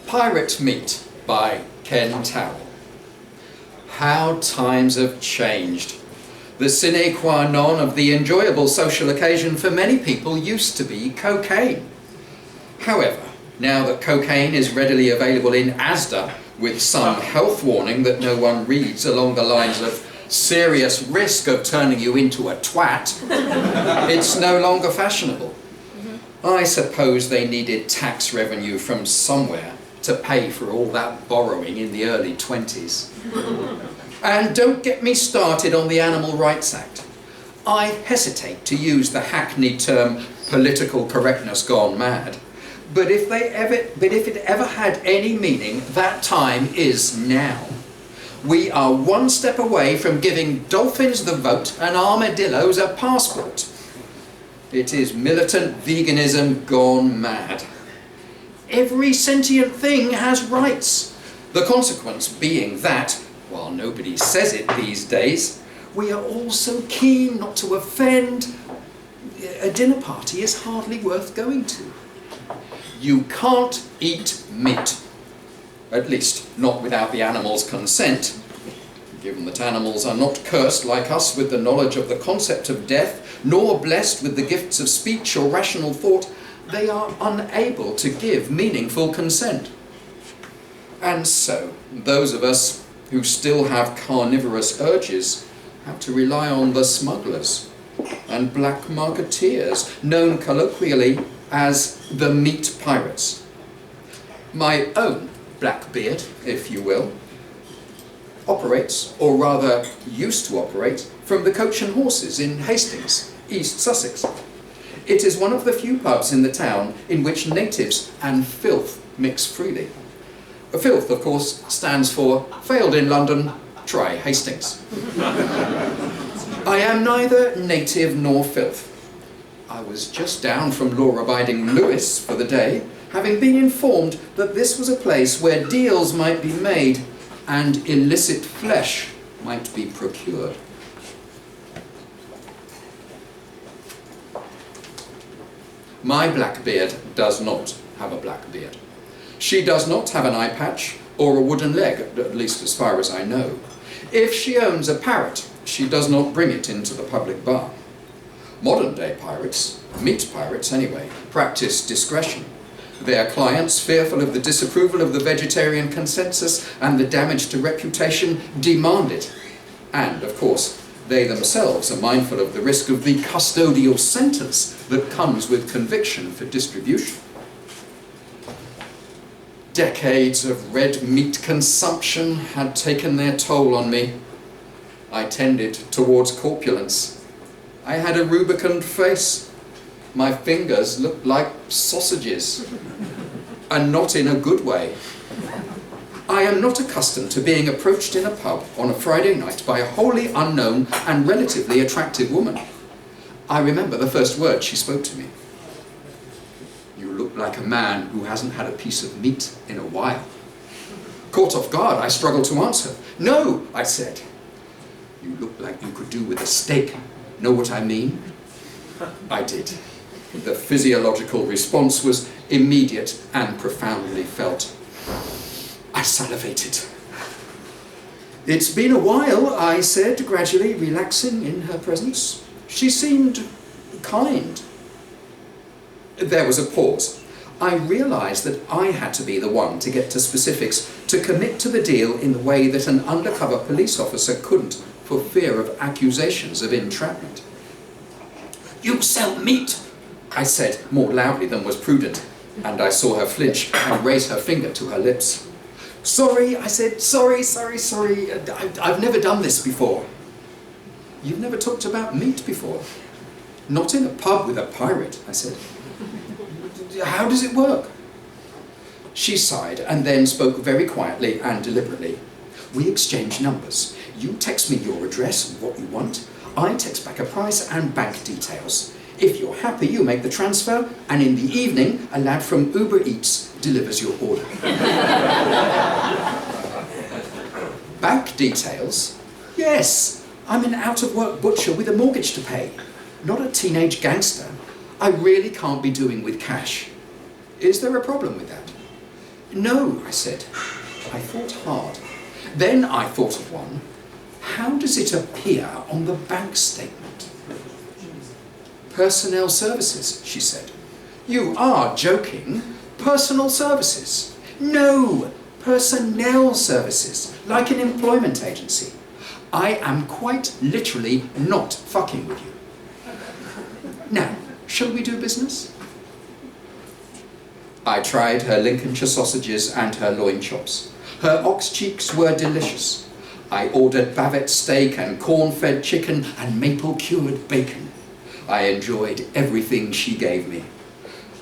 Pirate Meat by Ken Towl. How times have changed. The sine qua non of the enjoyable social occasion for many people used to be cocaine. However, now that cocaine is readily available in Asda, with some health warning that no one reads along the lines of serious risk of turning you into a twat, it's no longer fashionable. I suppose they needed tax revenue from somewhere to pay for all that borrowing in the early 20s. And don't get me started on the Animal Rights Act. I hesitate to use the hackneyed term political correctness gone mad. But if it ever had any meaning, that time is now. We are one step away from giving dolphins the vote and armadillos a passport. It is militant veganism gone mad. Every sentient thing has rights. The consequence being that, while nobody says it these days, we are all so keen not to offend. A dinner party is hardly worth going to. You can't eat meat. At least, not without the animal's consent. Given that animals are not cursed like us with the knowledge of the concept of death, nor blessed with the gifts of speech or rational thought, they are unable to give meaningful consent. And so, those of us who still have carnivorous urges have to rely on the smugglers and black marketeers, known colloquially as the meat pirates. My own Blackbeard, if you will, operates, or rather used to operate, from the Coach and Horses in Hastings, East Sussex. It is one of the few pubs in the town in which natives and filth mix freely. Filth, of course, stands for failed in London, try Hastings. I am neither native nor filth. I was just down from law-abiding Lewis for the day, having been informed that this was a place where deals might be made and illicit flesh might be procured. My Blackbeard does not have a black beard. She does not have an eye patch or a wooden leg, at least as far as I know. If she owns a parrot, she does not bring it into the public bar. Modern-day pirates, meat pirates anyway, practice discretion. Their clients, fearful of the disapproval of the vegetarian consensus and the damage to reputation, demand it. And, of course, they themselves are mindful of the risk of the custodial sentence that comes with conviction for distribution. Decades of red meat consumption had taken their toll on me. I tended towards corpulence. I had a rubicund face. My fingers looked like sausages, and not in a good way. I am not accustomed to being approached in a pub on a Friday night by a wholly unknown and relatively attractive woman. I remember the first word she spoke to me. "You look like a man who hasn't had a piece of meat in a while." Caught off guard, I struggled to answer. "No," I said. "You look like you could do with a steak. Know what I mean?" I did. The physiological response was immediate and profoundly felt. I salivated. "It's been a while," I said, gradually relaxing in her presence. She seemed kind. There was a pause. I realised that I had to be the one to get to specifics, to commit to the deal in the way that an undercover police officer couldn't, for fear of accusations of entrapment. "You sell meat," I said, more loudly than was prudent, and I saw her flinch and raise her finger to her lips. "Sorry," I said, sorry. I've never done this before." "You've never talked about meat before?" "Not in a pub with a pirate," I said. "How does it work?" She sighed and then spoke very quietly and deliberately. "We exchange numbers. You text me your address and what you want. I text back a price and bank details. If you're happy, you make the transfer, and in the evening, a lad from Uber Eats delivers your order." "Bank details? Yes, I'm an out-of-work butcher with a mortgage to pay, not a teenage gangster. I really can't be doing with cash. Is there a problem with that?" No, I said. I thought hard. Then I thought of one. How does it appear on the bank statement? Personnel services, she said. You are joking. Personal services. No, personnel services, like an employment agency. I am quite literally not fucking with you. Now, shall we do business? I tried her Lincolnshire sausages and her loin chops. Her ox cheeks were delicious. I ordered bavette steak and corn-fed chicken and maple-cured bacon. I enjoyed everything she gave me.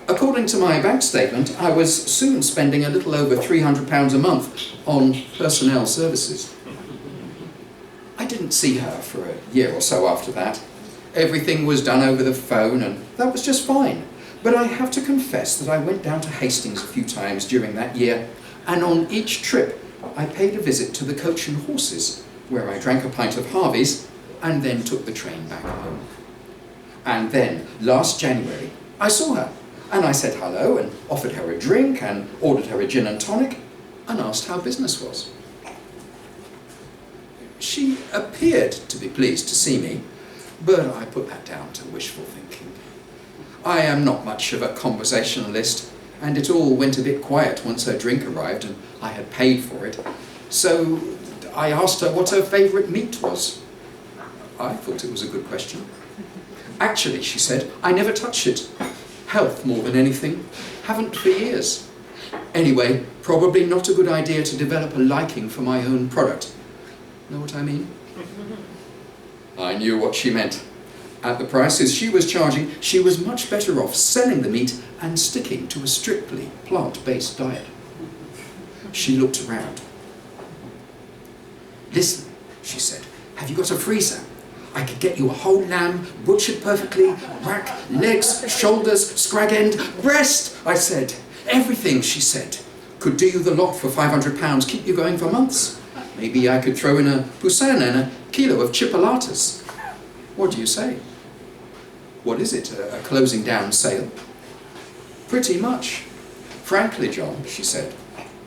According to my bank statement, I was soon spending a little over £300 a month on personnel services. I didn't see her for a year or so after that. Everything was done over the phone, and that was just fine. But I have to confess that I went down to Hastings a few times during that year, and on each trip I paid a visit to the Coach and Horses, where I drank a pint of Harvey's and then took the train back home. And then, last January, I saw her, and I said hello and offered her a drink and ordered her a gin and tonic and asked how business was. She appeared to be pleased to see me, but I put that down to wishful thinking. I am not much of a conversationalist, and it all went a bit quiet once her drink arrived and I had paid for it. So I asked her what her favourite meat was. I thought it was a good question. Actually, she said, I never touch it. Health more than anything. Haven't for years. Anyway, probably not a good idea to develop a liking for my own product. Know what I mean? I knew what she meant. At the prices she was charging, she was much better off selling the meat and sticking to a strictly plant-based diet. She looked around. Listen, she said, have you got a freezer? I could get you a whole lamb, butchered perfectly, rack, legs, shoulders, scrag end, breast, I said. Everything, she said. Could do you the lot for £500, keep you going for months. Maybe I could throw in a poussin and a kilo of chipolatas. What do you say? What is it, a closing down sale? Pretty much. Frankly, John, she said,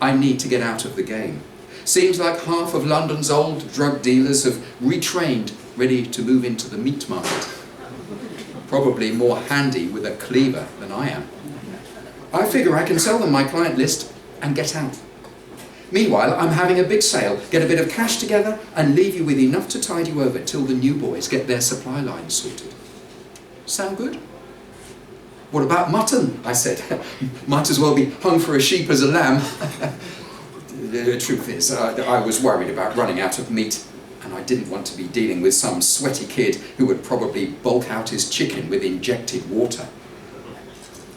I need to get out of the game. Seems like half of London's old drug dealers have retrained, ready to move into the meat market. Probably more handy with a cleaver than I am. I figure I can sell them my client list and get out. Meanwhile, I'm having a big sale, get a bit of cash together and leave you with enough to tide you over till the new boys get their supply line sorted. Sound good? What about mutton? I said. Might as well be hung for a sheep as a lamb. The truth is, I was worried about running out of meat, and I didn't want to be dealing with some sweaty kid who would probably bulk out his chicken with injected water.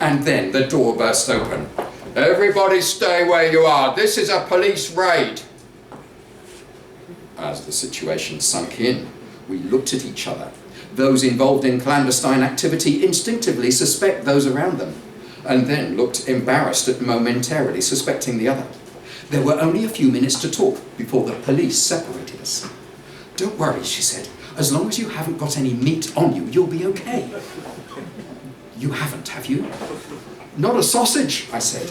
And then the door burst open. Everybody stay where you are. This is a police raid. As the situation sunk in, we looked at each other. Those involved in clandestine activity instinctively suspect those around them, and then looked embarrassed at momentarily suspecting the other. There were only a few minutes to talk before the police separated us. Don't worry, she said. As long as you haven't got any meat on you, you'll be okay. You haven't, have you? Not a sausage, I said.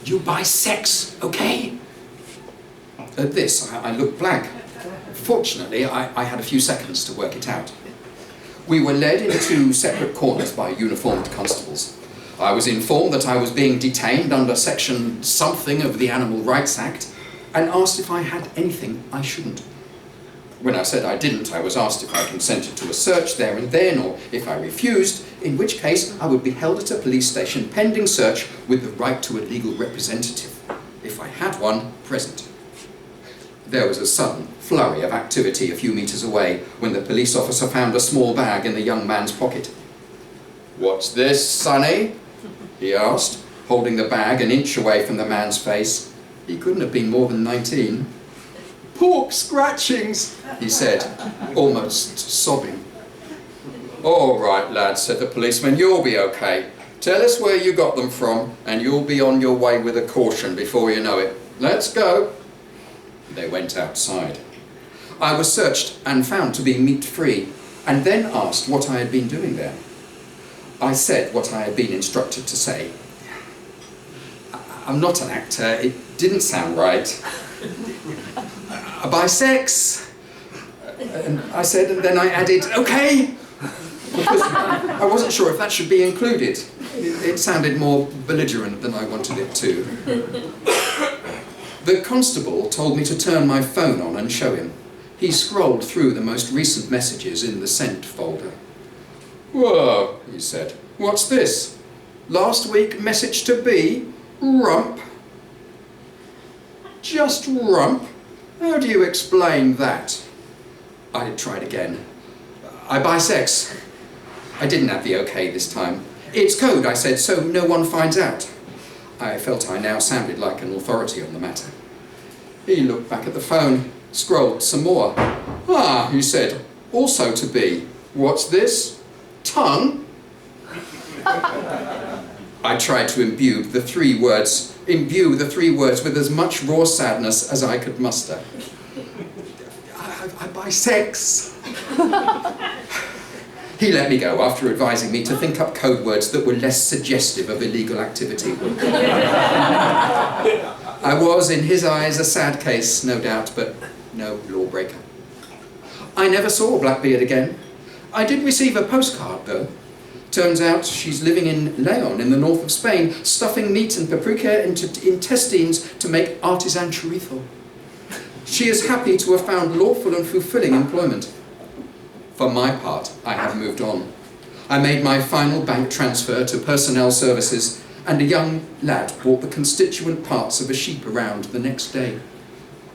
You buy sex, okay? At this, I looked blank. Fortunately, I had a few seconds to work it out. We were led into separate corners by uniformed constables. I was informed that I was being detained under section something of the Animal Rights Act and asked if I had anything I shouldn't. When I said I didn't, I was asked if I consented to a search there and then, or if I refused, in which case I would be held at a police station pending search with the right to a legal representative, if I had one present. There was a sudden flurry of activity a few metres away when the police officer found a small bag in the young man's pocket. "What's this, sonny?" he asked, holding the bag an inch away from the man's face. He couldn't have been more than 19. "Pork scratchings," he said, almost sobbing. "All right, lad," said the policeman, "you'll be okay. Tell us where you got them from, and you'll be on your way with a caution before you know it. Let's go." They went outside. I was searched and found to be meat-free, and then asked what I had been doing there. I said what I had been instructed to say. I'm not an actor, it didn't sound right. Bisex. And I said, and then I added, okay, because I wasn't sure if that should be included. It sounded more belligerent than I wanted it to. The constable told me to turn my phone on and show him. He scrolled through the most recent messages in the sent folder. Whoa, he said, what's this? Last week message to B, rump. Just rump? How do you explain that? I tried again. I bisex. I didn't have the okay this time. It's code, I said, so no one finds out. I felt I now sounded like an authority on the matter. He looked back at the phone, scrolled some more. Ah, he said, also to be. What's this? Tongue? I tried to imbue the three words with as much raw sadness as I could muster. I bisex. He let me go after advising me to think up code words that were less suggestive of illegal activity. I was, in his eyes, a sad case, no doubt, but no lawbreaker. I never saw Blackbeard again. I did receive a postcard, though. Turns out she's living in Leon, in the north of Spain, stuffing meat and paprika into intestines to make artisan chorizo. She is happy to have found lawful and fulfilling employment. For my part, I have moved on. I made my final bank transfer to personnel services, and a young lad brought the constituent parts of a sheep around the next day.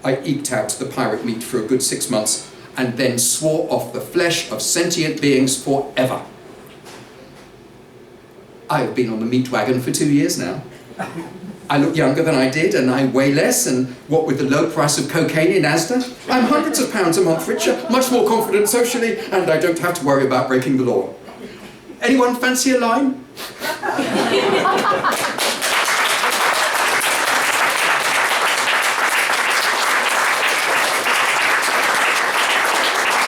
I eked out the pirate meat for a good 6 months, and then swore off the flesh of sentient beings forever. I have been on the meat wagon for 2 years now. I look younger than I did, and I weigh less, and what with the low price of cocaine in Asda, I'm hundreds of pounds a month richer, much more confident socially, and I don't have to worry about breaking the law. Anyone fancy a line?